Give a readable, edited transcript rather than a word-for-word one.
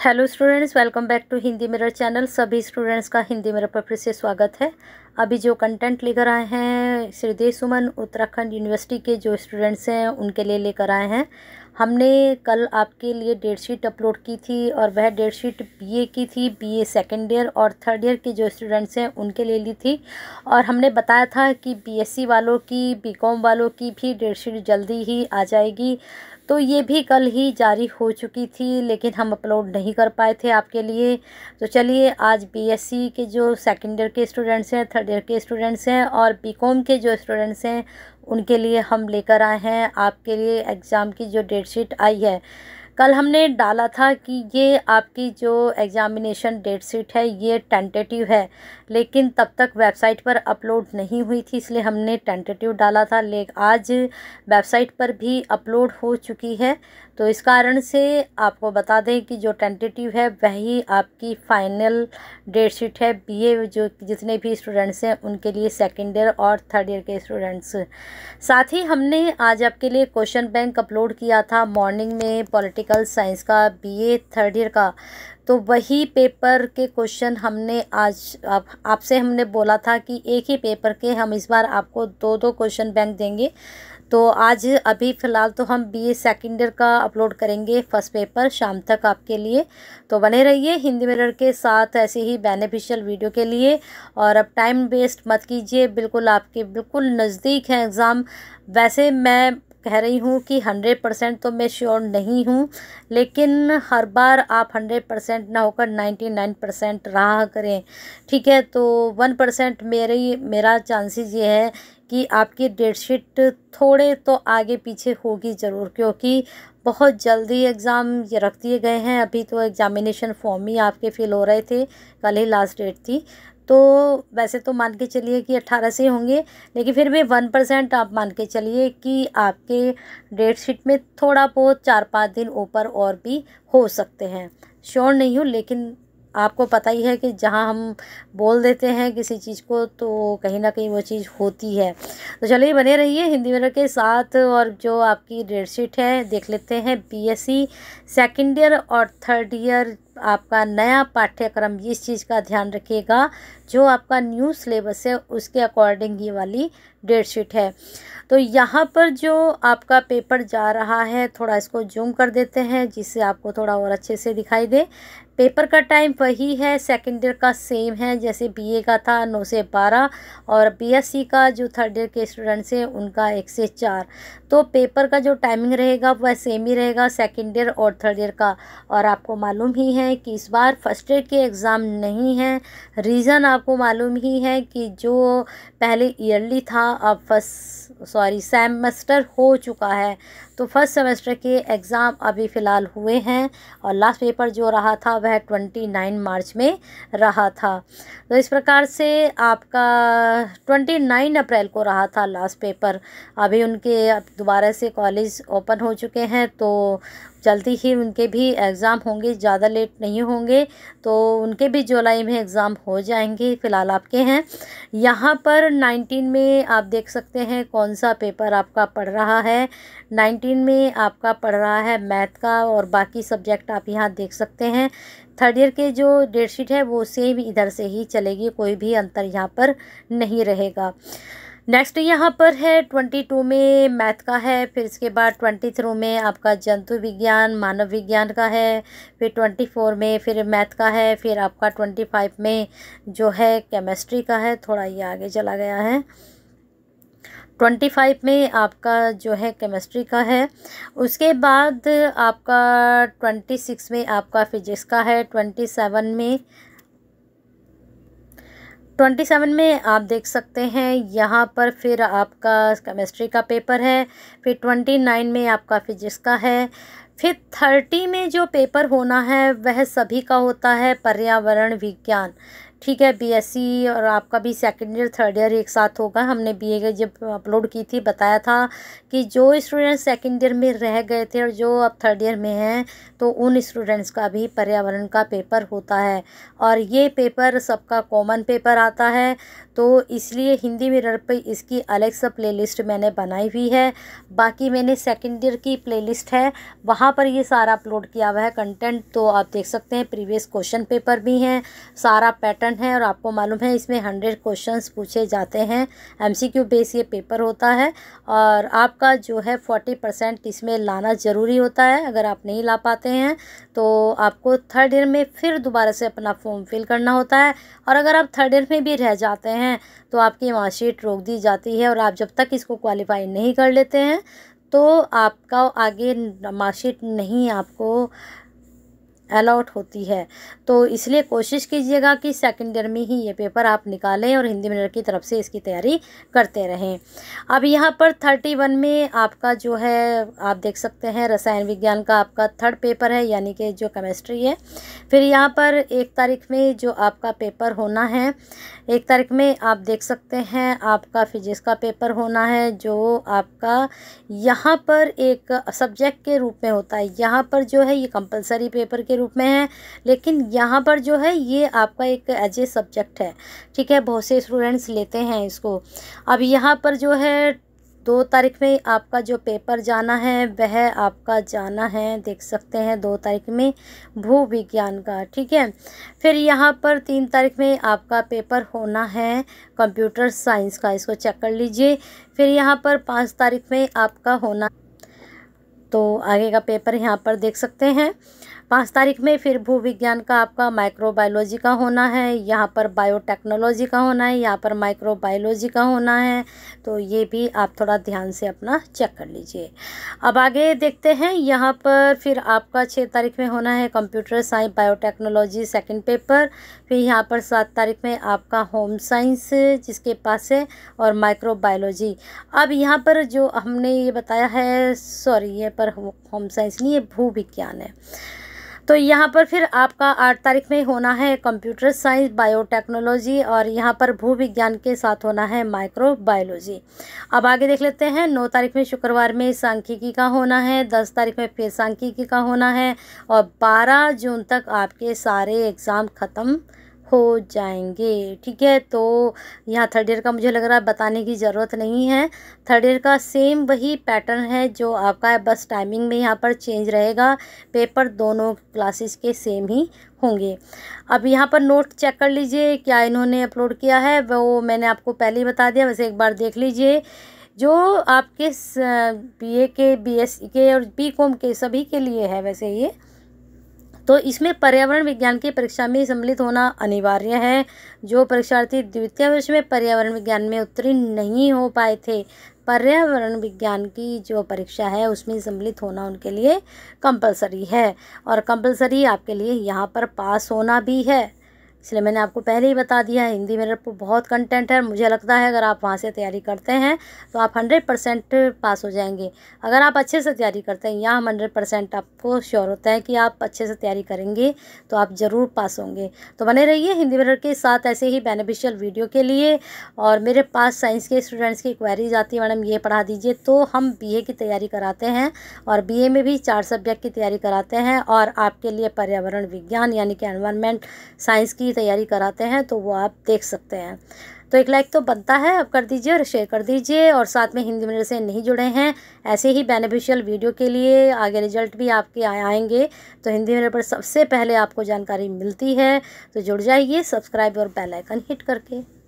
Hello students, welcome back to Hindi mirror channel. सभी students का Hindi mirror पर फिर से स्वागत है। अभी जो कंटेंट लेकर आए हैं श्रीदेव सुमन उत्तराखंड यूनिवर्सिटी के जो स्टूडेंट्स हैं उनके लिए लेकर आए हैं। हमने कल आपके लिए डेटशीट अपलोड की थी और वह डेटशीट बीए की थी। बीए सेकेंड ईयर और थर्ड ईयर के जो स्टूडेंट्स हैं उनके लिए ली थी और हमने बताया था कि बीएससी वालों की, बीकॉम वालों की भी डेटशीट जल्दी ही आ जाएगी। तो ये भी कल ही जारी हो चुकी थी, लेकिन हम अपलोड नहीं कर पाए थे आपके लिए। तो चलिए आज बीएससी के जो सेकेंड ईयर के स्टूडेंट्स हैं, थर्ड ईयर के स्टूडेंट्स हैं और बीकॉम के जो स्टूडेंट्स हैं उनके लिए हम लेकर आए हैं आपके लिए एग्ज़ाम की जो डेटशीट आई है। कल हमने डाला था कि ये आपकी जो एग्ज़ामिनेशन डेटशीट है ये टेंटेटिव है, लेकिन तब तक वेबसाइट पर अपलोड नहीं हुई थी, इसलिए हमने टेंटेटिव डाला था। लेकिन आज वेबसाइट पर भी अपलोड हो चुकी है, तो इस कारण से आपको बता दें कि जो टेंटेटिव है वही आपकी फाइनल डेटशीट है बीए जो जितने भी स्टूडेंट्स हैं उनके लिए, सेकेंड ईयर और थर्ड ईयर के स्टूडेंट्स। साथ ही हमने आज आपके लिए क्वेश्चन बैंक अपलोड किया था मॉर्निंग में पॉलिटिकल साइंस का बीए थर्ड ईयर का। तो वही पेपर के क्वेश्चन हमने आज आपसे हमने बोला था कि एक ही पेपर के हम इस बार आपको दो दो क्वेश्चन बैंक देंगे। तो आज अभी फ़िलहाल तो हम बीए सेकेंड ईयर का अपलोड करेंगे फर्स्ट पेपर शाम तक आपके लिए। तो बने रहिए हिंदी मिरर के साथ ऐसे ही बेनिफिशियल वीडियो के लिए। और अब टाइम वेस्ट मत कीजिए, बिल्कुल आपके बिल्कुल नज़दीक है एग्ज़ाम। वैसे मैं कह रही हूँ कि 100% तो मैं श्योर नहीं हूँ, लेकिन हर बार आप 100% ना होकर 99% रहा करें, ठीक है। तो 1% मेरा चांसेस ये है कि आपकी डेटशीट थोड़े तो आगे पीछे होगी ज़रूर, क्योंकि बहुत जल्दी एग्ज़ाम ये रख दिए गए हैं। अभी तो एग्ज़ामिनेशन फॉर्म ही आपके फिल हो रहे थे, कल ही लास्ट डेट थी। तो वैसे तो मान के चलिए कि 18 से होंगे, लेकिन फिर भी 1% आप मान के चलिए कि आपके डेटशीट में थोड़ा बहुत 4-5 दिन ऊपर और भी हो सकते हैं। श्योर नहीं हूँ, लेकिन आपको पता ही है कि जहाँ हम बोल देते हैं किसी चीज़ को तो कहीं ना कहीं वो चीज़ होती है। तो चलिए बने रहिए हिंदी मिरर के साथ और जो आपकी डेटशीट है देख लेते हैं। बीएससी सेकेंड ईयर और थर्ड ईयर आपका नया पाठ्यक्रम, इस चीज़ का ध्यान रखिएगा, जो आपका न्यू सिलेबस है उसके अकॉर्डिंग ये वाली डेटशीट है। तो यहाँ पर जो आपका पेपर जा रहा है, थोड़ा इसको जूम कर देते हैं जिससे आपको थोड़ा और अच्छे से दिखाई दे। पेपर का टाइम वही है, सेकेंड ईयर का सेम है जैसे बीए का था 9 से 12 और बीएससी का जो थर्ड ईयर के स्टूडेंट्स हैं उनका 1 से 4। तो पेपर का जो टाइमिंग रहेगा वह सेम ही रहेगा सेकेंड ईयर और थर्ड ईयर का। और आपको मालूम ही है कि इस बार फर्स्ट ईयर के एग्ज़ाम नहीं है। रीज़न आपको मालूम ही है कि जो पहले ईयरली था अब सेमेस्टर हो चुका है। तो फर्स्ट सेमेस्टर के एग्ज़ाम अभी फ़िलहाल हुए हैं और लास्ट पेपर जो रहा था वह 29 मार्च में रहा था। तो इस प्रकार से आपका 29 अप्रैल को रहा था लास्ट पेपर। अभी उनके अब दोबारा से कॉलेज ओपन हो चुके हैं, तो जल्दी ही उनके भी एग्ज़ाम होंगे, ज़्यादा लेट नहीं होंगे। तो उनके भी जुलाई में एग्ज़ाम हो जाएंगे। फ़िलहाल आपके हैं यहाँ पर 19 में आप देख सकते हैं कौन सा पेपर आपका पढ़ रहा है। 19 में आपका पढ़ रहा है मैथ का और बाकी सब्जेक्ट आप यहाँ देख सकते हैं। थर्ड ईयर के जो डेटशीट है वो सेम इधर से ही चलेगी, कोई भी अंतर यहाँ पर नहीं रहेगा। नेक्स्ट यहाँ पर है 22 में मैथ का है, फिर इसके बाद 23 में आपका जंतु विज्ञान मानव विज्ञान का है, फिर 24 में फिर मैथ का है, फिर आपका 25 में जो है केमिस्ट्री का है। थोड़ा ये आगे चला गया है। 25 में आपका जो है केमिस्ट्री का है। उसके बाद आपका 26 में आपका फिजिक्स का है। 27 में आप देख सकते हैं यहाँ पर फिर आपका केमिस्ट्री का पेपर है। फिर 29 में आपका फिजिक्स का है। फिर 30 में जो पेपर होना है वह सभी का होता है पर्यावरण विज्ञान, ठीक है। बीएससी और आपका भी सेकेंड ईयर थर्ड ईयर एक साथ होगा। हमने बीए का जब अपलोड की थी बताया था कि जो स्टूडेंट सेकेंड ईयर में रह गए थे और जो अब थर्ड ईयर में हैं तो उन स्टूडेंट्स का भी पर्यावरण का पेपर होता है और ये पेपर सबका कॉमन पेपर आता है। तो इसलिए हिंदी मिरर पे इसकी अलग सा प्लेलिस्ट मैंने बनाई हुई है। बाकी मैंने सेकेंड ईयर की प्लेलिस्ट है, वहाँ पर ये सारा अपलोड किया हुआ है कंटेंट, तो आप देख सकते हैं। प्रीवियस क्वेश्चन पेपर भी हैं, सारा पैटर्न है और आपको मालूम है इसमें 100 क्वेश्चंस पूछे जाते हैं। एमसीक्यू बेस ये पेपर होता है और आपका जो है 40% इसमें लाना ज़रूरी होता है। अगर आप नहीं ला पाते हैं तो आपको थर्ड ईयर में फिर दोबारा से अपना फॉर्म फिल करना होता है और अगर आप थर्ड ईयर में भी रह जाते हैं तो आपकी मार्कशीट रोक दी जाती है और आप जब तक इसको क्वालिफाई नहीं कर लेते हैं तो आपका आगे मार्कशीट नहीं आपको अलॉट होती है। तो इसलिए कोशिश कीजिएगा कि सेकेंड ईयर में ही ये पेपर आप निकालें और हिंदी मिरर की तरफ से इसकी तैयारी करते रहें। अब यहाँ पर 31 में आपका जो है आप देख सकते हैं रसायन विज्ञान का आपका थर्ड पेपर है, यानी कि जो केमिस्ट्री है। फिर यहाँ पर 1 तारीख में जो आपका पेपर होना है, 1 तारीख में आप देख सकते हैं आपका फिजिक्स का पेपर होना है, जो आपका यहाँ पर एक सब्जेक्ट के रूप में होता है। यहाँ पर जो है ये कंपलसरी पेपर के रूप में है, लेकिन यहाँ पर जो है ये आपका एक एज ए सब्जेक्ट है। ठीक है, बहुत से स्टूडेंट्स लेते हैं इसको। अब यहाँ पर जो है 2 तारीख में आपका जो पेपर जाना है वह आपका जाना है, देख सकते हैं 2 तारीख में भू विज्ञान का। ठीक है, फिर यहाँ पर 3 तारीख में आपका पेपर होना है कंप्यूटर साइंस का, इसको चेक कर लीजिए। फिर यहाँ पर 5 तारीख में आपका होना, तो आगे का पेपर यहाँ पर देख सकते हैं। 5 तारीख में फिर भू विज्ञान का आपका माइक्रोबायोलॉजी का होना है, यहाँ पर बायोटेक्नोलॉजी का होना है, यहाँ पर माइक्रोबायोलॉजी का होना है। तो ये भी आप थोड़ा ध्यान से अपना चेक कर लीजिए। अब आगे देखते हैं, यहाँ पर फिर आपका 6 तारीख में होना है computer science biotechnology second paper. फिर यहाँ पर 7 तारीख में आपका होम साइंस जिसके पास है और माइक्रोबायोलॉजी। अब यहाँ पर जो हमने ये बताया है, सॉरी ये पर होम साइंस नहीं, ये भू विज्ञान है। तो यहाँ पर फिर आपका 8 तारीख में होना है कंप्यूटर साइंस बायोटेक्नोलॉजी और यहाँ पर भू विज्ञान के साथ होना है माइक्रोबायोलॉजी। अब आगे देख लेते हैं, 9 तारीख में शुक्रवार में सांख्यिकी का होना है, 10 तारीख में फिर सांख्यिकी का होना है और 12 जून तक आपके सारे एग्ज़ाम ख़त्म हो जाएंगे। ठीक है, तो यहाँ थर्ड ईयर का मुझे लग रहा है बताने की ज़रूरत नहीं है। थर्ड ईयर का सेम वही पैटर्न है जो आपका है, बस टाइमिंग में यहाँ पर चेंज रहेगा। पेपर दोनों क्लासेस के सेम ही होंगे। अब यहाँ पर नोट चेक कर लीजिए क्या इन्होंने अपलोड किया है, वो मैंने आपको पहले ही बता दिया, वैसे एक बार देख लीजिए। जो आपके बीए के, बीएससी के और बीकॉम के सभी के लिए है वैसे ये, तो इसमें पर्यावरण विज्ञान की परीक्षा में सम्मिलित होना अनिवार्य है। जो परीक्षार्थी द्वितीय वर्ष में पर्यावरण विज्ञान में उत्तीर्ण नहीं हो पाए थे, पर्यावरण विज्ञान की जो परीक्षा है उसमें सम्मिलित होना उनके लिए कंपलसरी है और कंपलसरी आपके लिए यहाँ पर पास होना भी है। इसलिए मैंने आपको पहले ही बता दिया है। हिंदी मिरर पर बहुत कंटेंट है, मुझे लगता है अगर आप वहाँ से तैयारी करते हैं तो आप 100% पास हो जाएंगे। अगर आप अच्छे से तैयारी करते हैं, यहाँ 100% आपको श्योर होता है कि आप अच्छे से तैयारी करेंगे तो आप ज़रूर पास होंगे। तो बने रहिए हिंदी मिरर के साथ ऐसे ही बेनिफिशियल वीडियो के लिए। और मेरे पास साइंस के स्टूडेंट्स की क्वेरीज आती है, मैडम ये पढ़ा दीजिए, तो हम BA की तैयारी कराते हैं और BA में भी 4 सब्जेक्ट की तैयारी कराते हैं और आपके लिए पर्यावरण विज्ञान यानी कि एनवायरनमेंट साइंस की तैयारी कराते हैं, तो वो आप देख सकते हैं। तो एक लाइक तो बनता है, अब कर दीजिए और शेयर कर दीजिए। और साथ में हिंदी मिरर से नहीं जुड़े हैं, ऐसे ही बेनिफिशियल वीडियो के लिए आगे रिजल्ट भी आपके आएंगे तो हिंदी मिरर पर सबसे पहले आपको जानकारी मिलती है। तो जुड़ जाइए सब्सक्राइब और बेल आइकन हिट करके।